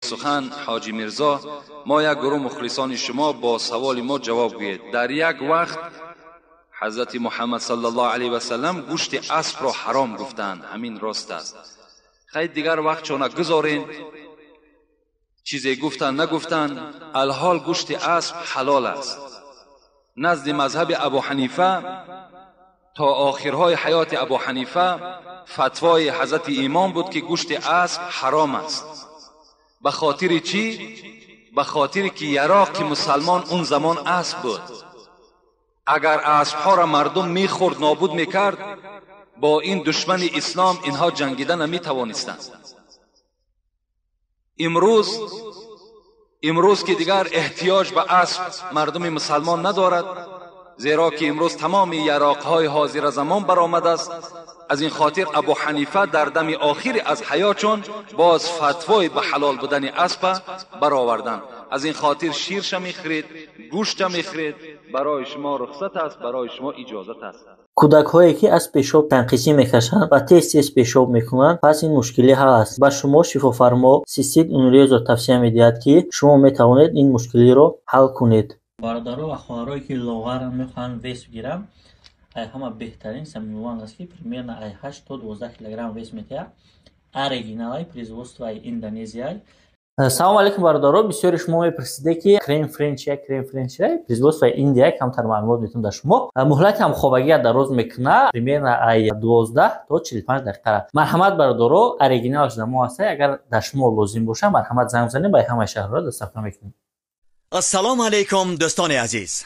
سخن حاجی میرزا، ما یک گروه مخلصان شما با سوال ما جواب گویید. در یک وقت حضرت محمد صلی الله علیه و سلم گوشت اسب را حرام گفتند. همین راست است؟ خیلی دیگر وقت چون گذارین چیزی گفتن نگفتن، الحال گوشت اسب حلال است. نزد مذهب ابو حنیفه تا آخرهای حیات ابو حنیفه فتوای حضرت امام بود که گوشت اسب حرام است. به خاطر چی؟ به خاطر که یراق مسلمان اون زمان اسب بود. اگر اسب ها را مردم میخورد نابود میکرد، با این دشمن اسلام اینها جنگیدن نمی توانستند. امروز که دیگر احتیاج به اسب مردم مسلمان ندارد، زیرا که امروز تمام یراقهای حاضر زمان برآمده است. از این خاطر ابو حنیفه در دم آخر از حیاتشون باز فتوای به حلال بودن اسب برآوردند. از این خاطر شیرش میخرید، گوشت میخرید. برای شما رخصت است، برای شما اجازت است. کودک هایی که از پیشاب تنقیسی میکشند و تیز پیشاب میکنند، پس این مشکلی هست. با شما شفافرما سیستید اونوریز رو توصیه میدهد که شما میتوانید این مشکلی رو حل کنید. برادرها و خواهرایی که لاغر میخوان ویس بگیرم، همه بهترین صمیمیوان است که примерно 8 تا 12 кг вес метавад. оригиналай производствои Индонезияй. Салом алейкум бародаро, бисёри шумо мепурсиде ки крем френчи производствои Индия камтар маълумот метавонам дар шумо. муҳлати ҳамхобагӣ дароз мекунад, примерно 12 то 45 дақиқа. марҳамат бародаро, оригиналаш дар мо аст. агар дар шумо лозим боша марҳамат занг занед, ба ҳамаи шаҳрҳо дастафта мекунем. ассалому алейкум дӯстони азиз.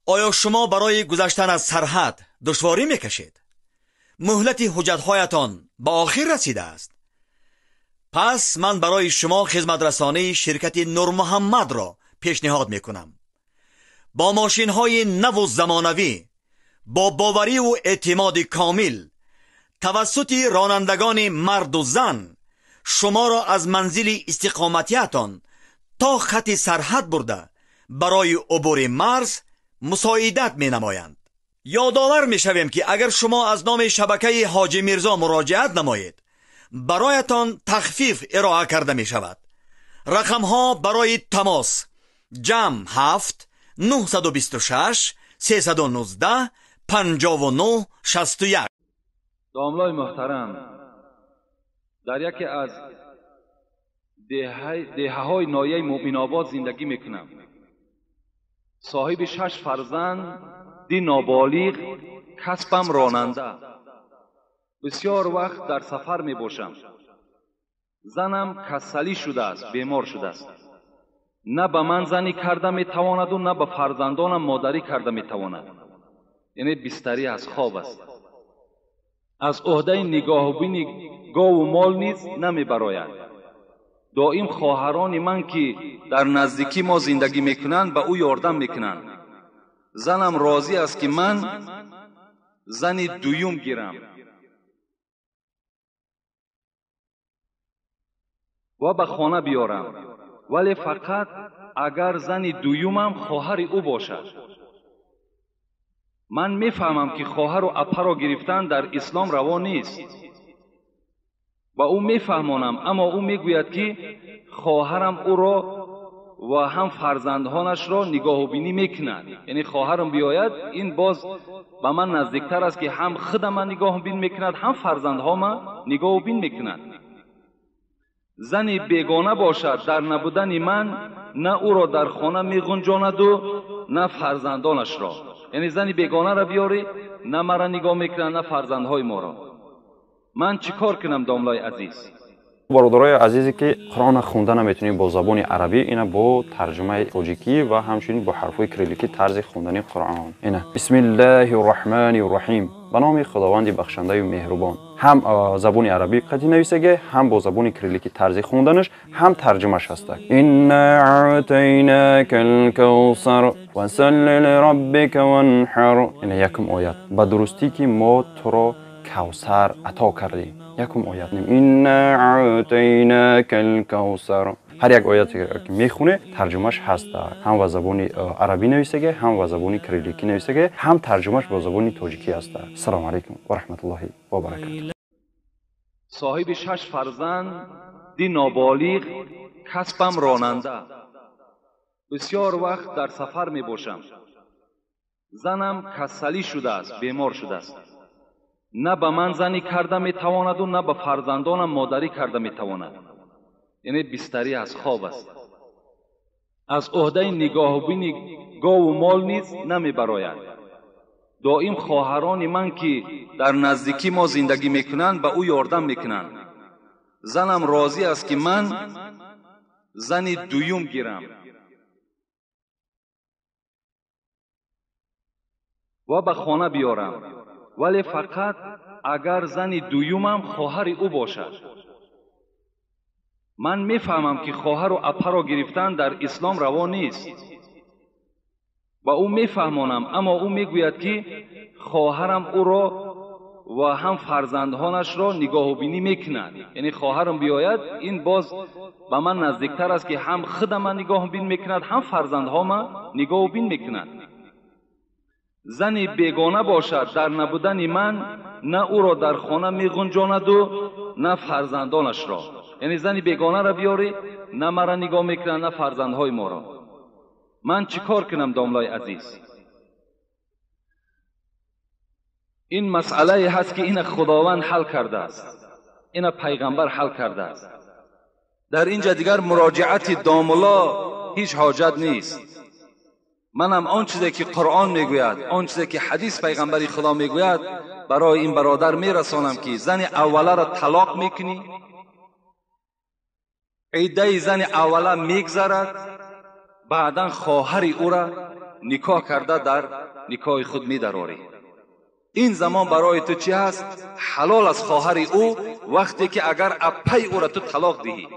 آیا شما برای گذشتن از سرحد دشواری میکشید؟ مهلت حجت‌هایتان به آخر رسیده است. پس من برای شما خدمت رسانی شرکت نور محمد را پیشنهاد میکنم. با ماشین‌های نو و زمانوی، با باوری و اعتماد کامل، توسط رانندگان مرد و زن، شما را از منزل استقامتیتان تا خط سرحد برده برای عبور مرز مساعدت می نمایند. یادآور می شویم که اگر شما از نام شبکه حاجی میرزا مراجعت نمایید، برایتان تخفیف ارائه کرده می شود. رقم ها برای تماس جمع 7 926 319 59 61. داملای محترم، در یکی از دهه های نایه مؤمن آباد زندگی میکنم. صاحب 6 فرزند، دی نابالغ، کسبم راننده. بسیار وقت در سفر می باشم. زنم کسلی شده است، بیمار شده است. نه به من زنی کرده می تواند و نه به فرزندانم مادری کرده می تواند. یعنی بستری از خواب است. از عهده نگاه و بین گاو و مال نیز نمی براید. دائم خواهران من که در نزدیکی ما زندگی میکنند به او یاردم میکنند. زنم راضی است که من زن دویم گیرم و به خانه بیارم، ولی فقط اگر زن دویمم خواهر او باشد. من میفهمم که خواهر و اپه را گرفتن در اسلام روا نیست و او میفهمانم، اما او میگوید که خواهرم او را و هم فرزندانش را نگاه و بینی میکند. یعنی خواهرم بیاید، این باز به من نزدیکتر است که هم خودم نگاه و بین میکند، هم فرزندهام نگاه و بین میکند. زنی بیگانه باشد در نبودن من، نه او را در خانه میگنجاند و نه فرزندانش را. یعنی زنی بیگانه را بیاری، نه مرا نگاه میکند نه فرزندهای ما را. من چیکار کنم داملای عزیز؟ برادرای عزیزی که قرآن خونده نمیتونید با زبان عربی، اینا با ترجمه تاجیکی و همچنین با حرفای کریلیکی طرز خوندن قرآن. اینا بسم الله الرحمن الرحیم، به نام خداوند بخشنده و مهربان. هم زبان عربی قدی نویسه، هم با زبان کریلیکی طرز خوندنش، هم ترجمهش هست. انا اعطیناک الکوثر فصل لربک وانحر. اینا یکم آیات به درستی که ما تو را کوثر عطا کردیم. یکم آیات نیم انا اعطیناک الکوثر. هر یک آیاتی که میخونه ترجمهش هست، هم با زبان عربی نویسه، هم با زبان کریلیکی نویسه، هم ترجمهش با زبان تاجیکی هست. السلام علیکم و رحمت الله و برکاته. صاحب 6 فرزند، دی نابالغ، کسبم راننده. بسیار وقت در سفر می باشم. زنم کسلی شده است، بیمار شده است. نه به من زنی کرده می تواند و نه به فرزندانم مادری کرده می تواند. یعنی بستری از خواب است. از عهده نگاه بین گاو و مال نیز نمی براید. دائم خواهران من که در نزدیکی ما زندگی میکنند به او یاردم میکنند. زنم راضی است که من زنی دویم گیرم و به خانه بیارم، ولی فقط اگر زنی دویمم خواهر او باشد. من میفهمم که خواهر و اپه را گرفتن در اسلام روا نیست. با او میفهمانم، اما او میگوید که خواهرم او را و هم فرزندانش را نگاه و بینی میکند. یعنی خواهرم بیاید، این باز به من نزدیکتر است که هم خودم نگاه و بین میکند، هم فرزندهام نگاه و بین میکند. زنی بیگانه باشد در نبودن من، نه او را در خانه میگنجاند و نه فرزندانش را. یعنی زنی بیگانه را بیاری، نه مرا نگاه میکند نه فرزندهای ما را. من چی کار کنم داملای عزیز؟ این مسئله هست که این خداوند حل کرده است، این پیغمبر حل کرده است. در اینجا دیگر مراجعت داملا هیچ حاجت نیست. منم آن چیزی که قرآن میگوید، آن چیزی که حدیث پیغمبری خدا میگوید برای این برادر میرسانم که زن اوله را طلاق میکنی، عده زن اوله میگذرد، بعدا خواهر او را نکاح کرده در نکاح خود میدراری. این زمان برای تو چی هست؟ حلال از خواهر او، وقتی که اگر اپی او را تو طلاق دهی،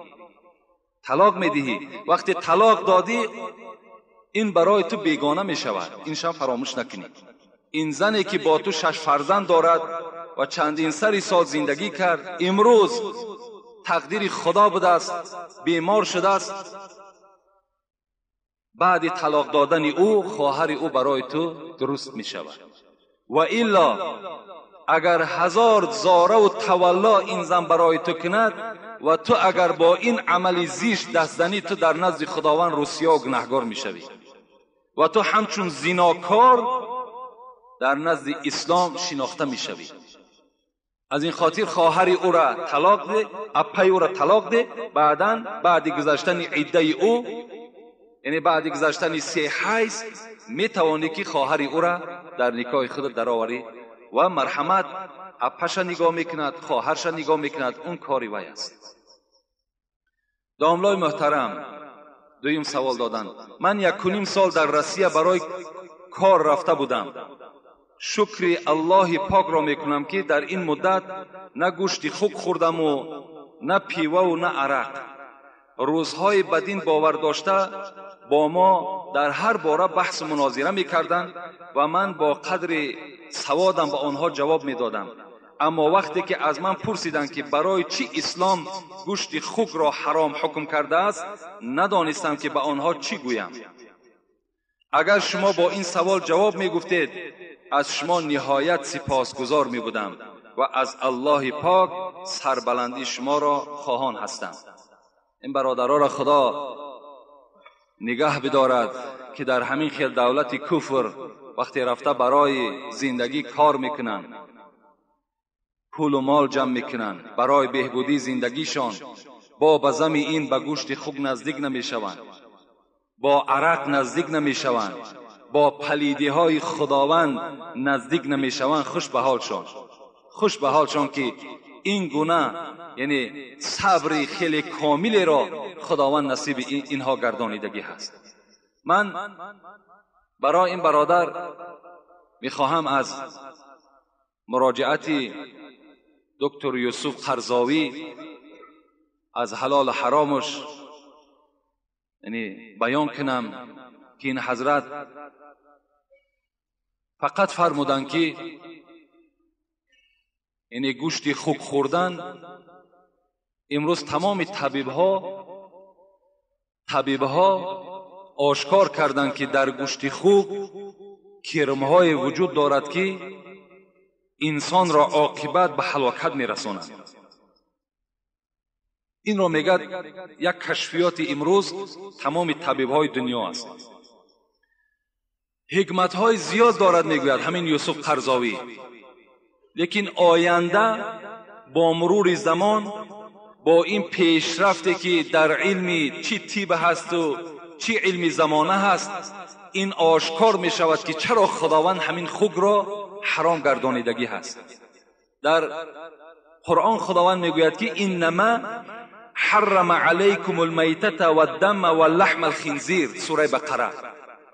طلاق میدهی. وقتی طلاق دادی این برای تو بیگانه می شود. این شب فراموش نکنی. این زنی که با تو 6 فرزند دارد و چندین سال زندگی کرد، امروز تقدیر خدا بوده است، بیمار شده است، بعد طلاق دادن او خواهر او برای تو درست می شود. و الا اگر 1000 زاره و تولا این زن برای تو کند و تو اگر با این عمل زیشت دست زنی، تو در نزد خداوند رسوا و گناهکار می شوی و تو همچون زناکار در نزد اسلام شناخته می شوی. از این خاطر خواهر او را طلاق ده، اپی او را طلاق ده. بعد گذشتن عده او، یعنی بعد گذشتن 3 حیض، می توانی که خواهر او را در نکاح خود درآوری و مرحمت. اپش نگاه میکند، خواهرش نگاه میکند، اون کاری وی است. داملای محترم، دویم سوال دادن. من 1.5 سال در روسیه برای کار رفته بودم. شکر الله پاک را میکنم که در این مدت نه گوشت خوک خوردم و نه پیوه و نه عرق. روزهای بدین باور داشته با ما در هر باره بحث و مناظره میکردند و من با قدر سوادم به آنها جواب میدادم. اما وقتی که از من پرسیدند که برای چی اسلام گوشت خوک را حرام حکم کرده است، ندانستم که به آنها چی گویم. اگر شما با این سوال جواب میگفتید، از شما نهایت سپاسگزار می بودم و از الله پاک سربلندی شما را خواهان هستم. این برادرها را خدا نگه بدارد که در همین خیل دولت کفر وقتی رفته برای زندگی کار میکنن، پول و مال جمع میکنن برای بهبودی زندگیشان، با بزم این به گوشت خوک نزدیک نمیشوند، با عرق نزدیک نمیشوند، با پلیدی های خداوند نزدیک نمیشوند. خوش به حالشان، خوش به حالشان که این گونه یعنی صبر خیلی کامل را خداوند نصیب اینها گردانیدگی هست. من برای این برادر میخواهم از مراجعت دکتر یوسف قرضاوی از حلال حرامش یعنی بیان کنم که این حضرت فقط فرمودند که یعنی گوشت خوک خوردن، امروز تمام طبیبها آشکار کردند که در گوشت خوک کرمهای وجود دارد که انسان را عاقبت به هلاکت میرساند. این رو میگه یک کشفیات امروز تمام طبیب‌های دنیا است. حکمت‌های زیاد دارد میگوید همین یوسف قرضاوی. لیکن آینده با مرور زمان با این پیشرفتی که در علم چی طب هست و چی علم زمانه هست، این آشکار می شود که چرا خداوند همین خوک را حرام گردانیدگی هست. در قرآن خداوند میگوید که انما حرم علیکم المیتة والدم واللحم الخنزیر، سوره بقره.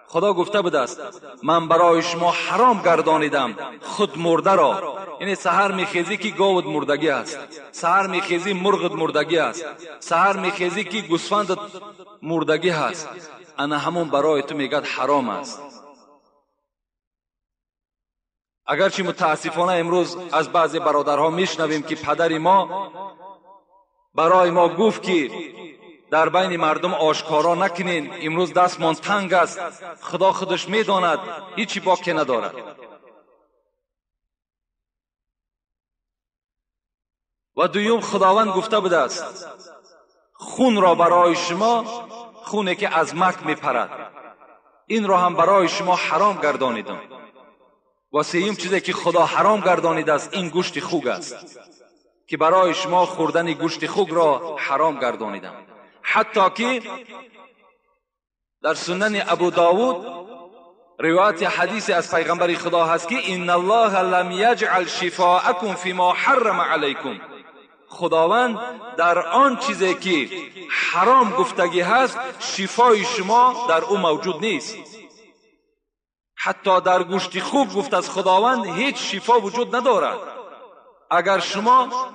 خدا گفته بود است من برای شما حرام گردانیدم خود مرده را، یعنی سحر میخیزی که گاوت مردگی است، سحر میخیزی مرغت مردگی است، سحر میخیزی که گوسفندت مردگی است، انا همون برای تو میگد حرام است. اگرچه متاسفانه امروز از بعضی برادرها میشنویم که پدر ما برای ما گفت که در بین مردم آشکارا نکنین، امروز دستمان تنگ است، خدا خودش میداند، هیچی باکی ندارد. و دویم خداوند گفته بود است خون را برای شما، خونی که از مک میپرد، این را هم برای شما حرام گردانیدم. و سوم چیزی که خدا حرام گردانیده است این گوشت خوک است که برای شما خوردن گوشت خوک را حرام گردانیدم. حتی که در سنن ابو داود روایت حدیث از پیغمبر خدا هست که ان الله لم یجعل شفاءکم فیما حرم علیکم، خداوند در آن چیزی که حرام گفتگی هست شفای شما در او موجود نیست. حتی در گوشت خوک گفت از خداوند هیچ شفا وجود ندارد. اگر شما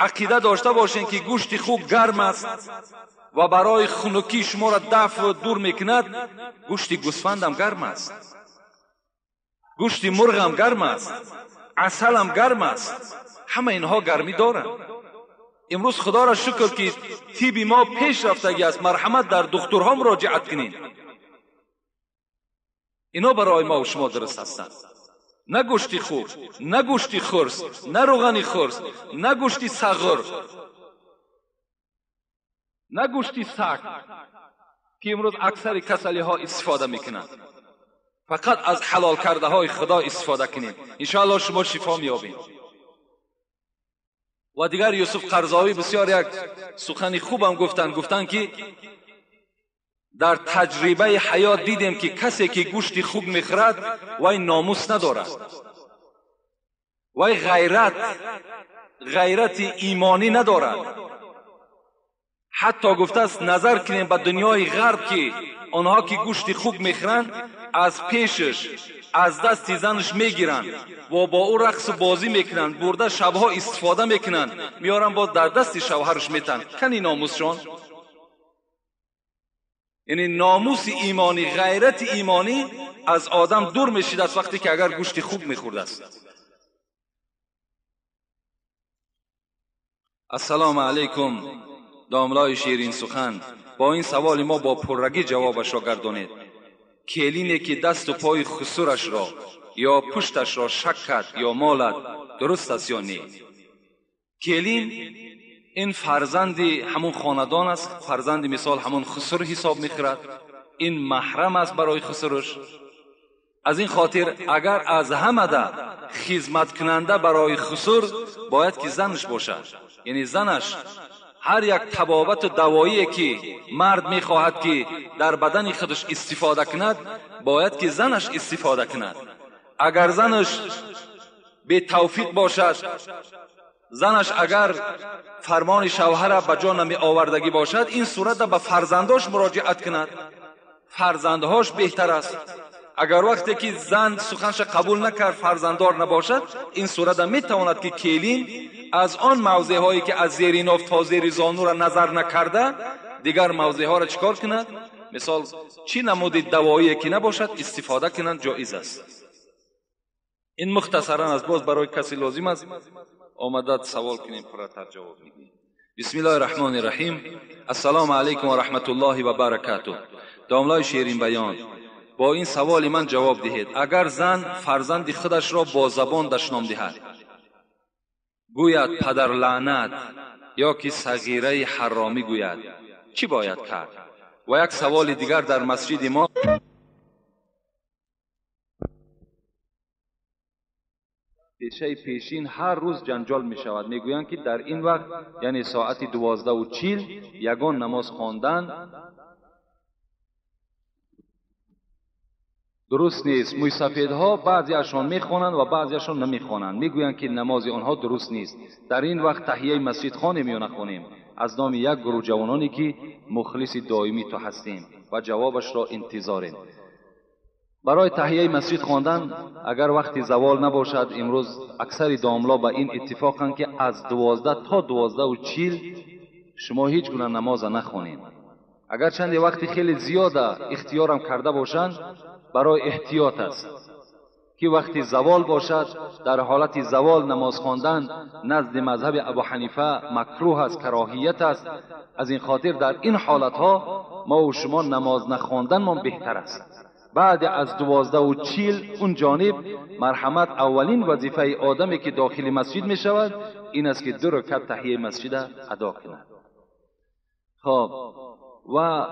عقیده داشته باشین که گوشت خوک گرم است و برای خنکی شما را دفع و دور میکند، گوشت گوسفند هم گرم است، گوشت مرغ هم گرم است، عسل هم گرم است، همه اینها گرمی دارند. امروز خدا را شکر که طب ما پیش رفتگی است، مرحمت در دکترها مراجعت کنین، اینا برای ما و شما درست هستند. نه گوشت خوک، نه گوشت خرس، نه روغن خرس، نه گوشت صغر، نه گوشت سگ که امروز اکثر کسلی ها استفاده میکنند. فقط از حلال کرده های خدا استفاده کنید، انشاءالله شما شفا میابید. و دیگر یوسف قرضاوی بسیار یک سخن خوبم گفتن که در تجربه حیات دیدیم که کسی که گوشت خوک میخورد وای ناموس ندارد، وای غیرت ایمانی ندارد. حتی گفته است نظر کنیم به دنیای غرب که آنها که گوشت خوک میخورند از پیشش از دست زنش میگیرند و با او رقص و بازی میکنند، برده شبها استفاده میکنند، میارن باز در دست شوهرش میتن. کنی ناموسشان؟ یعنی ناموس ایمانی، غیرت ایمانی از آدم دور میشید از وقتی که اگر گوشت خوک میخورده است. السلام علیکم داملای شیرین سخن، با این سوال ما با پررگی جوابش را گردانید. کلینی که دست و پای خسورش را یا پشتش را شکت یا مالد درست است یا نه؟ کلین این فرزند همون خاندان است، فرزند مثال همون خسر حساب میخورد، این محرم است برای خسرش. از این خاطر اگر از همه ده خدمت کننده برای خسر باید که زنش باشد، یعنی زنش هر یک طبابت و دوایی که مرد میخواهد که در بدن خودش استفاده کند باید که زنش استفاده کند. اگر زنش به توفیق باشد، زنش اگر فرمان شوهر به جا نمی آوردگی باشد، این صورت به فرزنداش مراجعت کند، فرزندهاش بهتر است. اگر وقتی که زن سخنش قبول نکرد فرزنددار نباشد، این صورت می تواند که کلین از آن موضع هایی که از زیر ناف تا زیر زانو را نظر نکرده دیگر موضع ها را چکار کند، مثال چی نمود دوایی که نباشد استفاده کنند، جایز است. این مختصرا از باز برای کسی لازم است آمدد سوال کنیم پرتر جواب میدیم. بسم الله الرحمن الرحیم. السلام علیکم و رحمت الله و برکاته. داملای شیرین بیان، با این سوال من جواب دهید. اگر زن فرزند خودش را با زبان دشنام دهد، گوید پدر لعنت، یا که صغیره حرامی گوید چی باید کرد؟ و یک سوال دیگر در مسجد ما پیشه پیشین هر روز جنجال می شود. می گویند که در این وقت یعنی ساعت 12:40 یگان نماز خواندن درست نیست. موی سفیدها بعضی اشان می خوانند و بعضی اشان نمی خوانند. می گویند که نماز آنها درست نیست. در این وقت تحیه مسجد خوانیم یا نخوانیم؟ از نام یک گروه جوانانی که مخلص دائمی تو هستیم و جوابش را انتظاریم. برای تحیه مسجد خواندن اگر وقتی زوال نباشد، امروز اکثر داملا با این اتفاقند که از 12 تا 12:40 شما هیچ گونه نماز نخوانید. اگر چند وقتی خیلی زیاد اختیارم کرده باشند برای احتیاط است که وقتی زوال باشد، در حالت زوال نماز خواندن نزد مذهب ابو حنیفه مکروه است، کراهیت است. از این خاطر در این حالت ها ما و شما نماز نخواندن ما بهتر است. بعد از 12:40 اون جانب مرحمت اولین وظیفه آدمی که داخل مسجد می شود این است که 2 رکعت تحیه مسجد ادا کند. خب و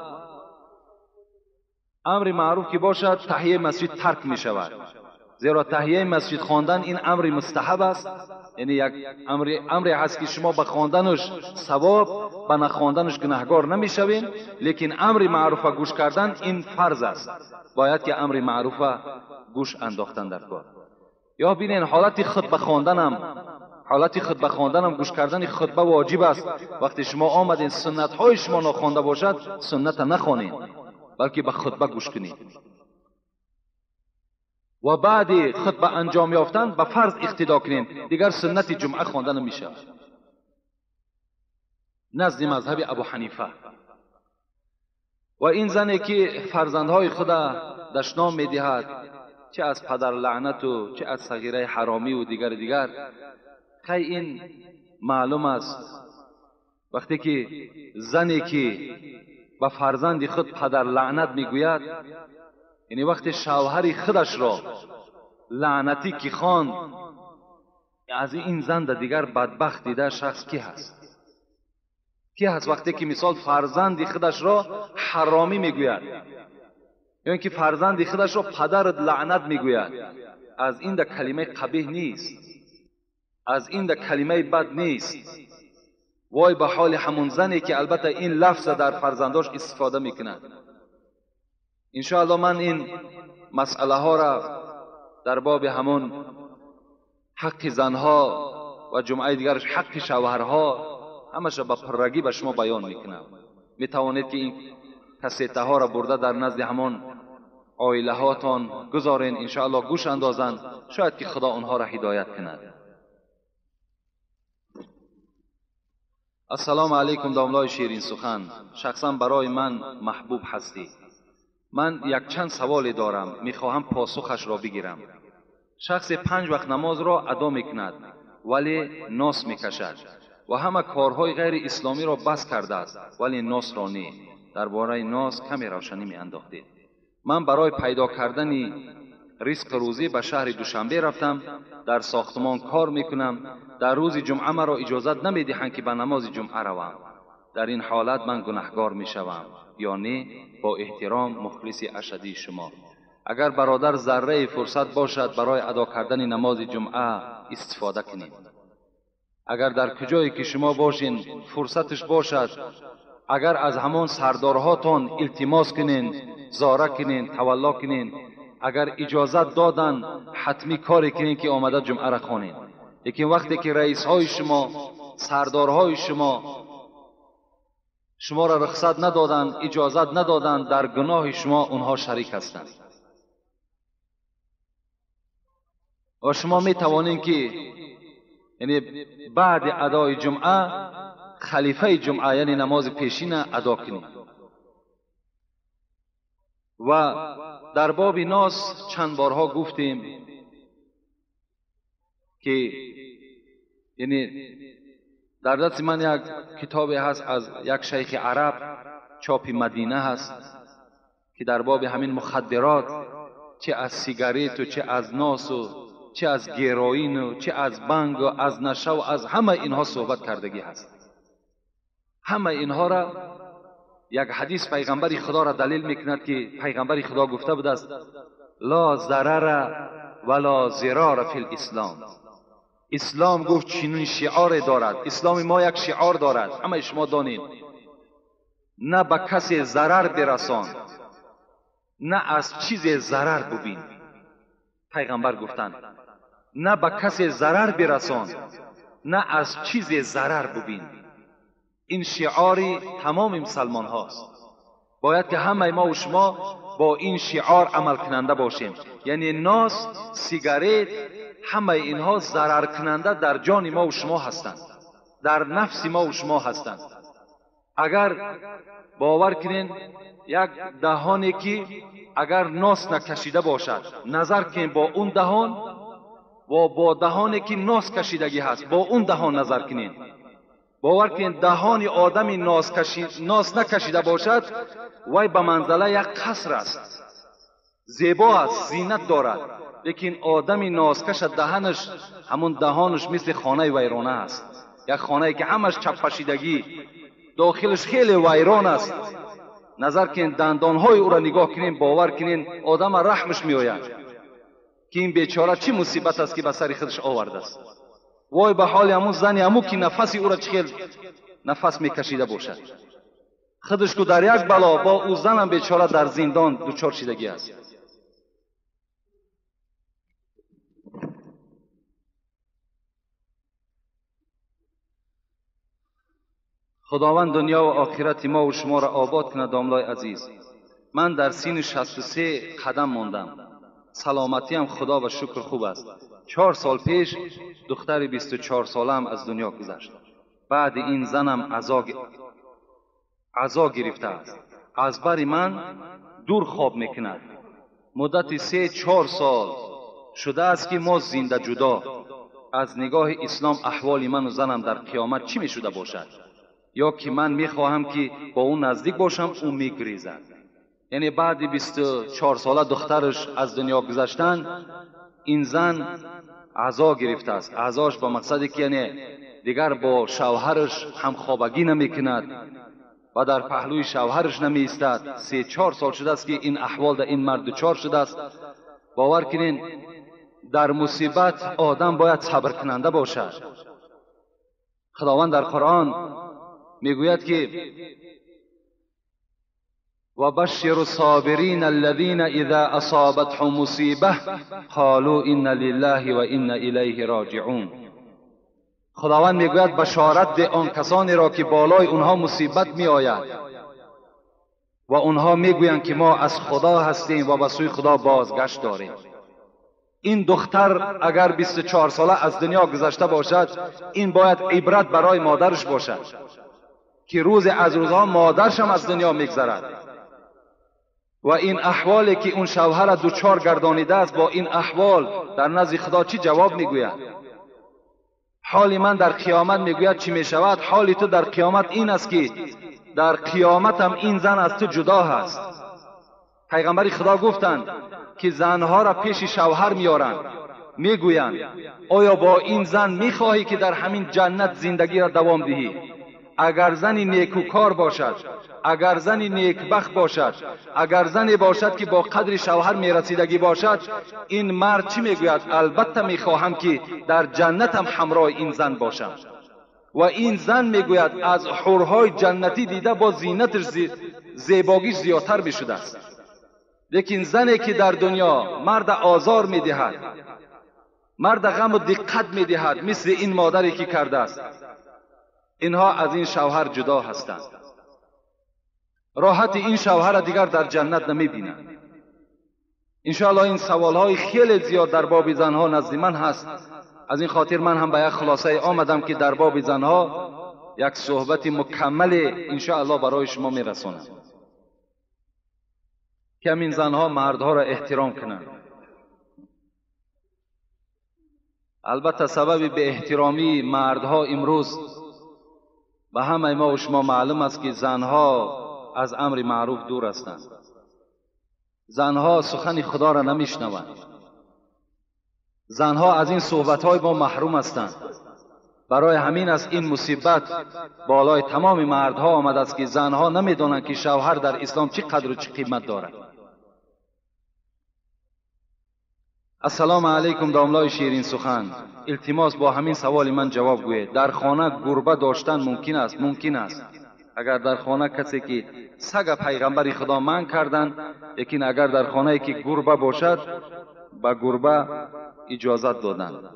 امر معروف که باشد تحیه مسجد ترک می شود، زیرا تحیه مسجد خواندن این امر مستحب است. یعنی یک امر هست که شما به خواندنش ثواب، به نخواندنش گناهگار نمی شوین. لیکن امر معروف گوش کردن این فرض است، باید که امر معروف گوش انداختن در کار. یا ببینین حالت خطبه خواندنم گوش کردن خطبه واجب است. وقتی شما آمدین سنت های شما نخوانده باشد سنت نخوانید، بلکه به خطبه گوش کنید. و بعد خطبه انجام یافتن به فرض اقتدا کنید، دیگر سنت جمعه خوانده نمیشه نزد مذهب ابو حنیفه. و این زنی که فرزندهای خود دشنام میدهد، چه از پدر لعنت و چه از صغیره حرامی و دیگر خیلی این معلوم است. وقتی که زنی که به فرزند خود پدر لعنت میگوید، یعنی وقتی شوهر خودش را لعنتی که خواند، از این زن دیگر بدبخت دیده شخص کی هست؟ وقتی که مثال فرزند خودش را حرامی میگوید، یعنی که فرزند خودش را پدر لعنت میگوید، از این ده کلمه قبیح نیست، از این ده کلمه بد نیست. وای به حال همون زنی که البته این لفظ در فرزنداش استفاده میکند. انشاءالله من این مسئله ها را در باب همون حق زنها و جمعه دیگرش حق شوهرها همش با پرگی به شما بیان میکنم. میتوانید که این کسیته ها را برده در نزد همون عائله هاتان گذارین، انشاءالله گوش اندازند، شاید که خدا آنها را هدایت کند. السلام علیکم داملای شیرین سخن، شخصا برای من محبوب هستی. من یک چند سوال دارم، میخواهم پاسخش را بگیرم. شخص 5 وقت نماز را ادا میکند ولی ناس میکشد و همه کارهای غیر اسلامی را بس کرده است ولی ناس را نه. درباره ناس کمی روشنی میانداختید. من برای پیدا کردن رزق روزی به شهر دوشنبه رفتم، در ساختمان کار میکنم. در روز جمعه مرا اجازت نمیدهند که به نماز جمعه روم. در این حالت من گناهگار میشوم یا نه؟ با احترام مخلص اشدی شما. اگر برادر ذره فرصت باشد برای ادا کردن نماز جمعه استفاده کنید. اگر در کجایی که شما باشین فرصتش باشد، اگر از همان سردارهاتان التماس کنین، زاره کنین، تولا کنین، اگر اجازت دادن حتمی کاری کنین که آمده جمعه را خوانین. لیکن وقتی که رئیس های شما، سردارهای شما را رخصت ندادن، اجازت ندادن، در گناه شما اونها شریک هستند. و شما می توانید که یعنی بعد ادای جمعه خلیفه جمعه یعنی نماز پیشین ادا کنید. و در باب ناس چند بارها گفتیم که یعنی در دست من یک کتابی هست از یک شیخ عرب، چاپ مدینه هست، که در باب همین مخدرات، چه از سیگاریت و چه از ناس و چه از گیروئین و چه از بنگ و از نشه و از همه اینها صحبت کردگی هست. همه اینها را یک حدیث پیغمبر خدا را دلیل میکند که پیغمبر خدا گفته بود است لا ضرر ولا ضرار فی الاسلام. اسلام گفت چنین شعار دارد، اسلام ما یک شعار دارد، همه شما دانید، نه به کسی ضرر برسان، نه از چیز ضرر ببین. پیغمبر گفتند نه به کسی ضرر برسان، نه از چیز ضرر ببین. این شعاری تمام مسلمان هاست. باید که همه ما و شما با این شعار عمل کننده باشیم. یعنی ناس، سیگارت، همه اینها ضرر کننده در جان ما و شما هستند، در نفس ما و شما هستند. اگر باور کنین یک دهانی که اگر ناس نکشیده باشد، نظر کنین با اون دهان و با دهانی که ناس کشیدگی هست، با اون دهان نظر کنین. باور کنین دهان آدمی ناس نکشیده باشد وای به منزله یک قصر است، زیبا است، زینت دارد، لیکن آدمی ناسکش دهانش، همون دهانش مثل خانه ویرانه است. یک خانه که همش چپشیدگی، داخلش خیلی ویران است. نظر کنین دندانهای او را نگاه کنین، باور کنین آدم رحمش می آید که این بیچاره چی مصیبت است که به سر خودش آورده است. وای به حال همون زنی همون که نفسی او را چخیل نفس می کشیده باشد، خودش کو در یک بلا، با او زنم بیچاره در زندان دچار شدگی است. خداوند دنیا و آخرت ما و شما را آباد کند. داملای عزیز، من در سین 63 قدم ماندم، سلامتیم خدا و شکر خوب است. 4 سال پیش دختر 24 سالم از دنیا گذشت. بعد این زنم عزا گرفته است، از بر من دور خواب میکند. مدت 3-4 سال شده است که ما زنده جدا. از نگاه اسلام احوال من و زنم در قیامت چی میشده باشد؟ یا که من میخواهم که با اون نزدیک باشم، اون میگریزد. یعنی بعد 24 ساله دخترش از دنیا گذشتن، این زن عزا گرفته است. عزاش با مقصدی که یعنی دیگر با شوهرش همخوابگی نمیکند و در پهلوی شوهرش نمی ایستد. 3-4 سال شده است که این احوال در این مرد دچار شده است. باور کنین در مصیبت آدم باید صبر کننده باشد. خداوند در قرآن میگوید که و بشر الصابرین الذین اذا اصابتهم مصیبه قالوا ان لله و انا الیه راجعون. خداوند میگوید بشارت ده آن کسانی را که بالای اونها مصیبت می آید و اونها میگویند که ما از خدا هستیم و به سوی خدا بازگشت داریم. این دختر اگر 24 ساله از دنیا گذشته باشد، این باید عبرت برای مادرش باشد که روز از روزها مادرش هم از دنیا میگذرد. و این احوالی که اون شوهر دوچار گردانیده است، با این احوال در نزد خدا چی جواب میگوید؟ حال من در قیامت میگوید چی میشود؟ حال تو در قیامت این است که در قیامت هم این زن از تو جدا هست. پیغمبر خدا گفتند که زنها را پیش شوهر میارند، میگویند آیا با این زن میخواهی که در همین جنت زندگی را دوام دهی؟ اگر زنی نیکوکار باشد، اگر زنی نیکبخت باشد، اگر زنی باشد که با قدر شوهر میرسیدگی باشد، این مرد چی میگوید؟ البته میخواهم که در جنتم همراه این زن باشم. و این زن میگوید از حورهای جنتی دیده با زینتش زیباگیش زیادتر میشده است. لیکن زنی که در دنیا مرد آزار میدهد، مرد غم و دقت میدهد، مثل این مادری که کرده است، اینها از این شوهر جدا هستند. راحت این شوهر دیگر در جنت نمیبینند. انشاءالله این سوالهای خیلی زیاد در باب زنها نزد من هست. از این خاطر من هم به یک خلاصه آمدم که در باب زنها یک صحبت مکمل انشاءالله برای شما میرسونم که همین زنها مردها را احترام کنند. البته سبب به احترامی مردها امروز به همه ما و شما معلوم است که زنها از امر معروف دور هستند. زنها سخن خدا را نمیشنوند. زنها از این صحبتهای ما محروم هستند. برای همین است این مصیبت بالای تمام مردها آمده است که زنها نمیدونند که شوهر در اسلام چه قدر و چه قیمت دارد. السلام علیکم داملای شیرین سخن، التماس با همین سوال من جواب گویید. در خانه گربه داشتن ممکن است؟ ممکن است. اگر در خانه کسی که سگ پیغمبر خدا منع کردند، لیکن اگر در خانه که گربه باشد به گربه اجازت دادند.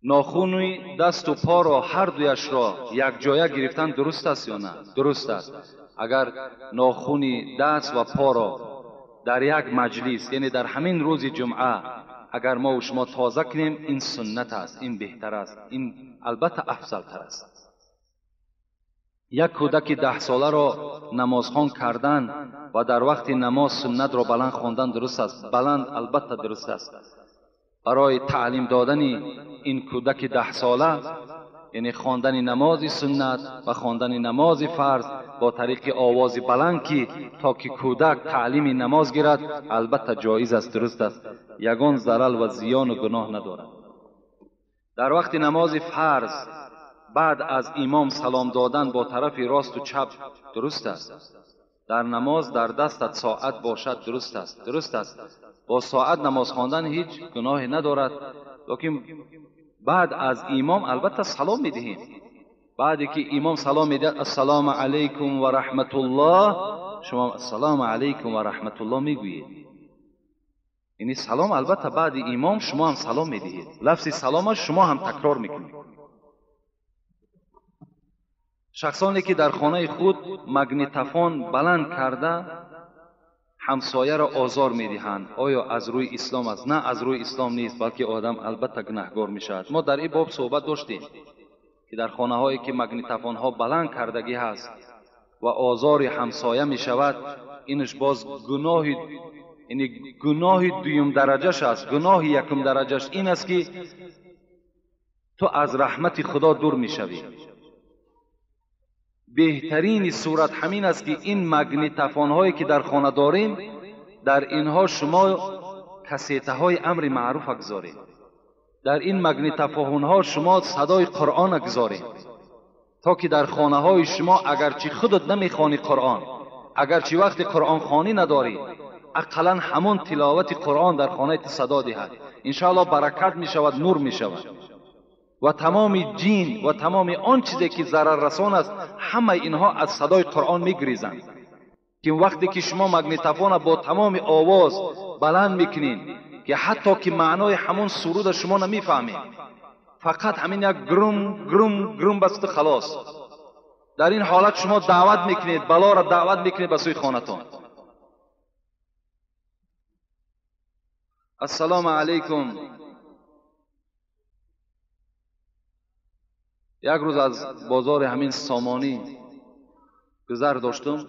ناخونی دست و پا را هر دویش را یک جایه گرفتن درست است یا نه؟ درست است. اگر ناخونی دست و پا را در یک مجلس، یعنی در همین روز جمعه، اگر ما و شما تازه کنیم، این سنت است، این بهتر است، این البته افضل تر است. یک کودک 10 ساله را نمازخوان کردن و در وقت نماز سنت را بلند خواندن درست است. بلند البته درست است. برای تعلیم دادن این کودک 10 ساله، یعنی خواندن نماز سنت و خواندن نماز فرض با طریق آواز بلند که تا که کودک تعلیم نماز گیرد، البته جایز است، درست است، یگان ضرر و زیان و گناه ندارد. در وقت نماز فرض بعد از امام سلام دادن با طرف راست و چپ درست است. در نماز در دستت ساعت باشد درست است، درست است. با ساعت نماز خواندن هیچ گناهی ندارد، لیکن بعد از امام البته سلام میدهیم. بعدی که امام سلام میدهد السلام علیکم و رحمت الله، شما السلام علیکم و رحمت الله میگویید. یعنی سلام البته بعد امام شما هم سلام میدهید. لفظ سلام شما هم تکرار میکنید. شخصانی که در خانه خود مگنیتوفون بلند کرده همسایه را آزار میدهند، آیا از روی اسلام است؟ نه، از روی اسلام نیست، بلکه آدم البته گناهگار میشود. ما در این باب صحبت داشتیم که در خانه هایی که مگنیتوفون ها بلند کردگی هست و آزار همسایه میشود، اینش باز گناه، یعنی گناه دویم درجهش است. گناه یکم درجهش این است که تو از رحمت خدا دور میشوی. بهترین صورت همین است که این مگنیتوفون هایی که در خانه داریم، در اینها شما کسیته های امر معروف اگذارید. در این مگنیتوفون ها شما صدای قرآن اگذارید، تا که در خانه های شما اگرچه خودت نمیخوانی قرآن، اگرچه وقت قرآن خوانی نداری، اقلا همون تلاوت قرآن در خانه صدا دهد. انشاءالله برکت می شود، نور می شود و تمام جین و تمام آن چیزی که ضرر رسان است، همه اینها از صدای قرآن می گریزند. که وقتی که شما مگنیتوفون با تمام آواز بلند میکنین که حتی که معنای همون سرود شما نمیفهمید، فقط همین یک گروم گروم گروم بست خلاص، در این حالت شما دعوت میکنید، بلا را دعوت میکنید به سوی خانتان. السلام علیکم. یک روز از بازار همین سامانی گذر داشتم،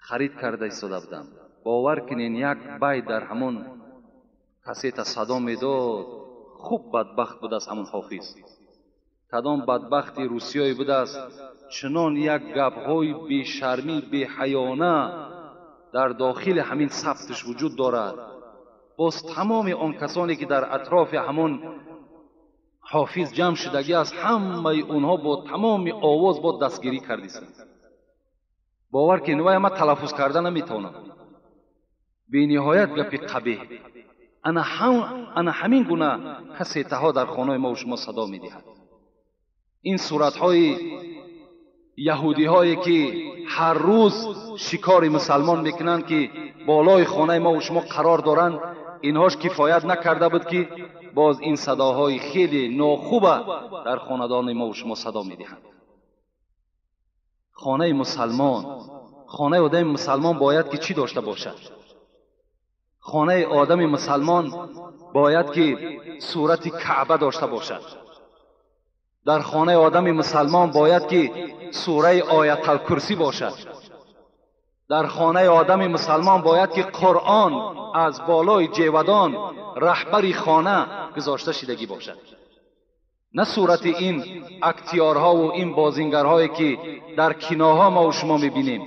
خرید کرده ایستاده بودم. باور کنین یک بیت در همون کسیت صدا میداد. خوب بدبخت بود است همون حافظ. کدام بدبختی روسیایی بود است، چنان یک گپ‌های بی شرمی بی حیانه در داخل همین ثبتش وجود دارد. باز تمام آن کسانی که در اطراف همون حافظ جمع شدگی است، همه اونها با تمام آواز با دستگیری کردیستند. باور که نوای ما تلفظ کردن نمیتونم. بی نهایت گپی قبیح. انا همین گونه کسیته ها در خانه ما و شما صدا میدهد. این صورت های یهودی هایی که هر روز شکار مسلمان میکنند که بالای خانه ما و شما قرار دارند، اینهاش کفایت نکرده بود که باز این صداهای خیلی ناخوبه در خاندان ما و شما صدا میدهند. خانه مسلمان، خانه آدم مسلمان باید که چی داشته باشد؟ خانه آدم مسلمان باید که صورت کعبه داشته باشد. در خانه آدم مسلمان باید که سوره آیت الکرسی باشد. در خانه آدم مسلمان باید که قرآن از بالای جیودان رهبر خانه گذاشته شدگی باشد. نه صورت این اکتیارها و این بازینگرهایی که در کیناها ما و شما میبینیم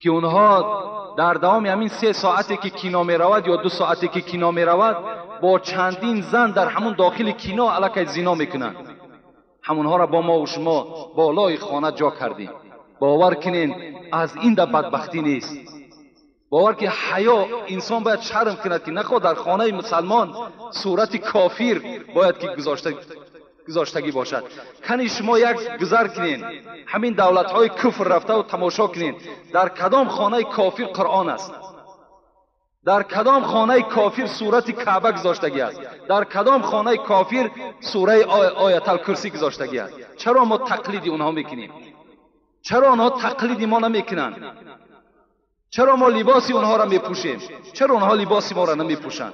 که اونها در دوام همین 3 ساعتی که کینا می رود یا 2 ساعتی که کینا می رود با چندین زن در همون داخل کینا علاقه زنا میکنند. همونها را با ما و شما بالای خانه جا کردیم. باور کنین از این در بدبختی نیست. باور که حیا انسان باید شرم کند که نخواه در خانه مسلمان صورت کافر باید که گذاشتگی باشد. کنی شما یک گذر کنین همین دولت های کفر رفته و تماشا کنین در کدام خانه کافر قرآن است، در کدام خانه کافر صورت کعبه گذاشتگی است، در کدام خانه کافر سوره آیت الکرسی گذاشتگی است. چرا ما تقلیدی اونها میکنیم؟ چرا آنها تقلیدی ما نمیکنند؟ چرا ما لباسی اونها را میپوشیم؟ چرا اونها لباسی ما را نمیپوشند؟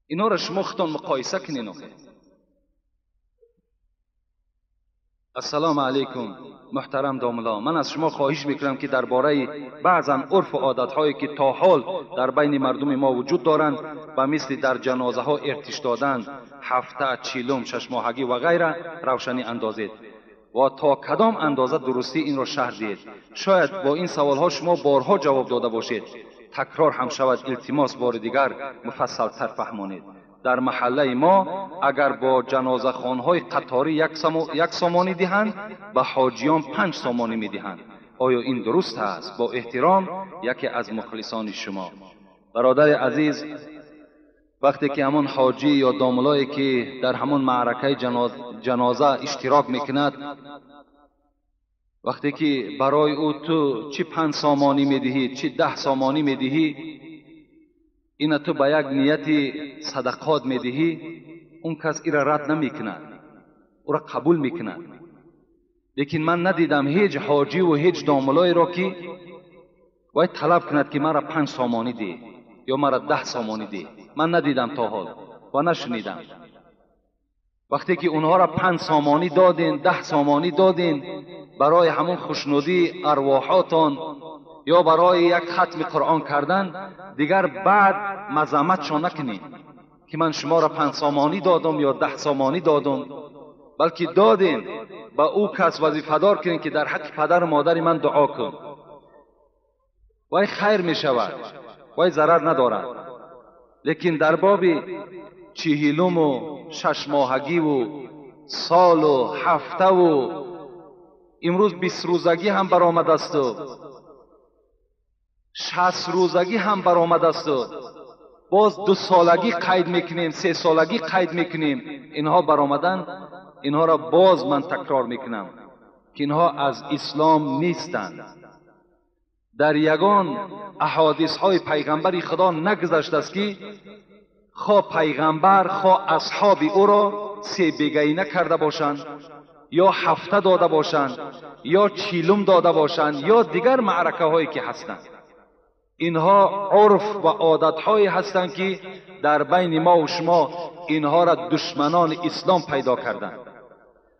اینا را شما خودتان مقایسه کنین. السلام علیکم محترم داملا، من از شما خواهش میکنم که درباره بعضا عرف و عادت‌هایی که تا حال در بین مردم ما وجود دارند و مثل در جنازه ها ارتش دادن، هفته، چیلم، 6 ماهگی و غیره روشنی اندازید و تا کدام اندازه درستی این را شرح دهید. شاید با این سوالها شما بارها جواب داده باشید، تکرار هم شود، التماس بار دیگر مفصل تر فهمانید. در محله ما اگر با جنازه خانهای قطاری یک سامانی دهند به حاجیان 5 سامانی می دهند. آیا این درست است؟ با احترام یکی از مخلصان شما. برادر عزیز، وقتی که همون حاجی یا داملایی که در همون معرکه جنازه اشتراک میکند، وقتی که برای او تو چی 5 سامانی میدهی چی 10 سامانی میدهی، این تو به یک نیت صدقات میدهی، اون کس ایره رد نمیکند، او را قبول میکند. لیکن من ندیدم هیچ حاجی و هیچ داملایی را که باید طلب کند که مرا 5 سامانی ده یا مرا 10 سامانی ده. من ندیدم تا حال و نشنیدم. وقتی که اونها را 5 سامانی دادین، 10 سامانی دادین برای همون خوشنودی ارواحاتان یا برای یک ختم قرآن کردن، دیگر بعد مذمتشان نکنین که من شما را 5 سامانی دادم یا 10 سامانی دادم، بلکه دادین با او کس وظیفه دار کنین که در حق پدر و مادر من دعا کن، وای خیر می شود، وای ضرر ندارد. لیکن در باب 40 و 6 ماهگی و سال و هفته و امروز 20 روزگی هم برآمد است و 60 روزگی هم برآمد است و باز 2 سالگی قید میکنیم، 3 سالگی قید میکنیم. اینها برآمدن، اینها را باز من تکرار میکنم که اینها از اسلام نیستند. در یگان احادیث های پیغمبر خدا نگذشت است که خواه پیغمبر خواه اصحاب او را 3 بیگهی نکرده باشند یا 7 داده باشند یا 40 داده باشند یا دیگر معرکه هایی که هستند. اینها عرف و عادت هایی هستند که در بین ما و شما اینها را دشمنان اسلام پیدا کردند.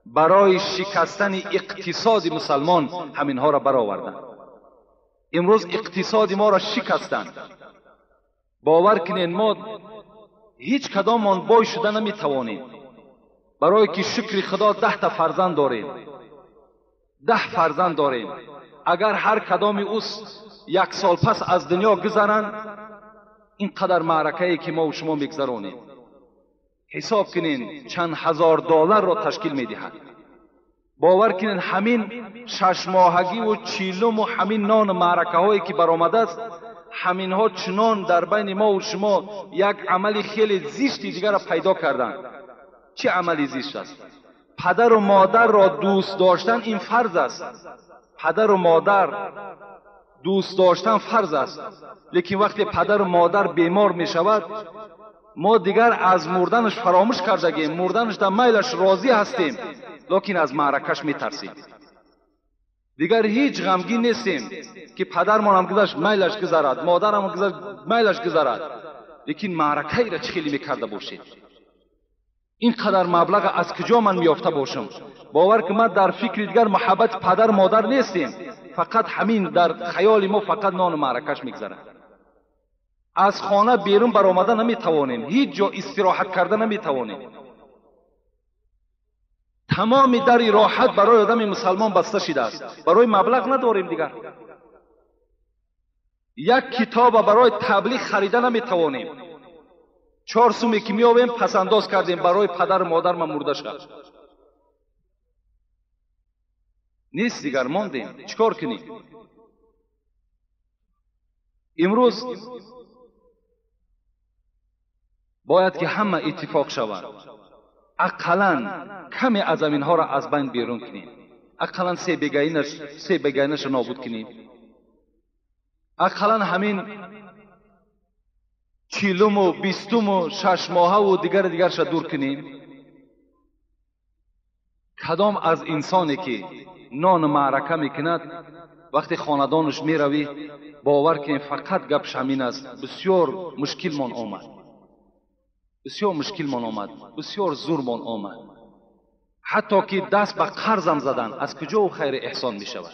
برای شکستن اقتصاد مسلمان همینها را برآوردند. امروز اقتصاد ما را شکستند. باور کنین ما هیچ کدامان بای شده نمیتوانیم. برای که شکر خدا 10 تا فرزند داریم، 10 فرزند داریم. اگر هر کدام اوس 1 سال پس از دنیا گذرند، اینقدر معرکه‌ای که ما و شما میگذرانیم حساب کنین چند هزار دلار را تشکیل میدهد. باور کنین همین 6 ماهگی و 40 و همین نان معرکه هایی که برآمده است، همین ها چنان در بین ما و شما یک عمل خیلی زشتی دیگر را پیدا کردند. چه عملی زشت است؟ پدر و مادر را دوست داشتن این فرض است. پدر و مادر دوست داشتن فرض است. لیکن وقتی پدر و مادر بیمار می شود، ما دیگر از مردنش فراموش کردگیم، مردنش در میلش راضی هستیم، لیکن از معرکش می ترسیم. دیگر هیچ غمگین نیستیم که پدرمان هم گذشت میلش گذرد، مادرم هم گذشت میلش گذرد، لیکن معرکه ای را چه خیلی میکرده باشید. اینقدر مبلغ از کجا من میافته باشم؟ باور که من در فکر دیگر محبت پدر مادر نیستیم، فقط همین در خیال ما فقط نان و معرکش میگذرد. از خانه بیرون برآمده نمیتوانیم، هیچ جا استراحت کرده نمیتوانیم. تمام در راحت برای آدم مسلمان بسته شده است. برای مبلغ نداریم دیگر. یک کتاب برای تبلیغ خریده نمیتوانیم. 4 سومی که میابیم پسنداز کردیم برای پدر و مادر ما مرده شد. نیست دیگر، ماندیم. چیکار کنیم؟ امروز باید که همه اتفاق شود. اقلاً کمی از اینها را از بین بیرون کنیم. اقلاً سه بگینش نابود کنیم. اقلاً همین 40 و 20 و 6 ماهه و دیگر دور کنیم. کدام از انسانی که نان معرکه میکند وقتی خاندانش میروی باور کنیم فقط گپش همین است. بسیار مشکل من آمد، بسیار زور من آمد. حتی که دست به قرضم زدن، از کجا او خیر احسان می شود؟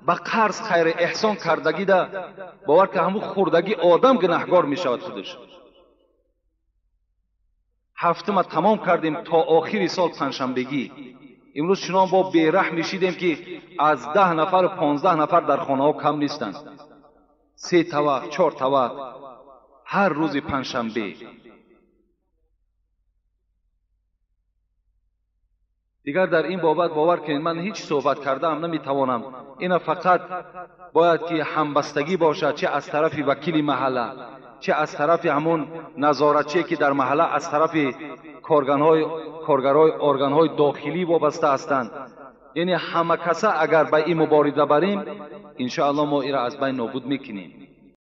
به قرض خیر احسان کردگی ده باور که همون خوردگی آدم گناهگار می شود خودش. هفته ما تمام کردیم تا آخری سال پنجشنبگی. امروز چنان با بیرحم میشیدیم که از 10 نفر 15 نفر در خانه ها کم نیستند. 3 طبق 4 طبق هر روز پنجشنبه. دیگر در این بابت باور کنید من هیچ صحبت کردم نمیتوانم. اینا فقط باید که همبستگی باشد، چه از طرف وکیل محله، چه از طرف همون نظارتچی که در محله از طرف کارگرای ارگان‌های داخلی وابسته هستند. یعنی همه کسا اگر به این مبارزه بریم ان شاء الله ما این را از بین نابود میکنیم.